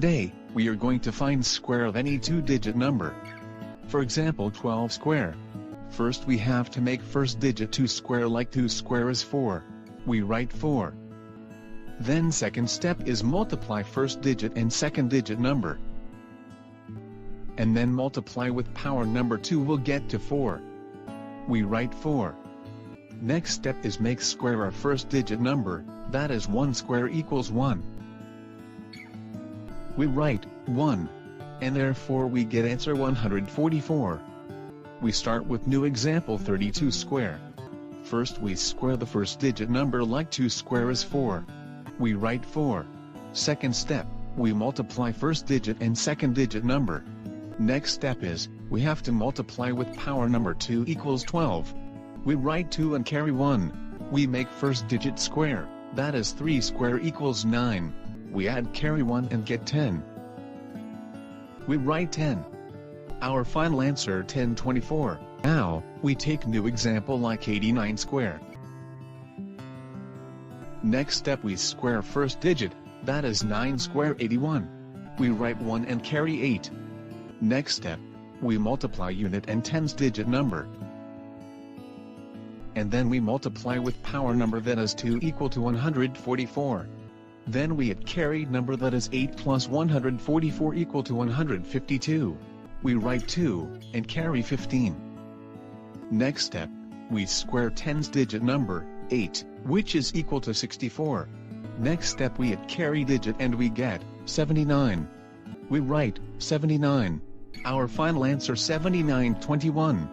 Today, we are going to find square of any two-digit number. For example 12 square. First we have to make first digit 2 square, like 2 square is 4. We write 4. Then second step is multiply first digit and second digit number. And then multiply with power number 2 will get to 4. We write 4. Next step is make square our first digit number, that is 1 square equals 1. We write 1. And therefore we get answer 144. We start with new example 32 square. First we square the first digit number, like 2 square is 4. We write 4. Second step, we multiply first digit and second digit number. Next step is, we have to multiply with power number 2 equals 12. We write 2 and carry 1. We make first digit square, that is 3 square equals 9. We add carry 1 and get 10. We write 10. Our final answer 1024. Now, we take new example like 89 square. Next step we square first digit, that is 9 square 81. We write 1 and carry 8. Next step, we multiply unit and tens digit number. And then we multiply with power number, that is 2 equal to 144. Then we add carried number, that is 8 plus 144 equal to 152. We write 2, and carry 15. Next step, we square tens digit number, 8, which is equal to 64. Next step we add carry digit and we get 79. We write 79. Our final answer 7921.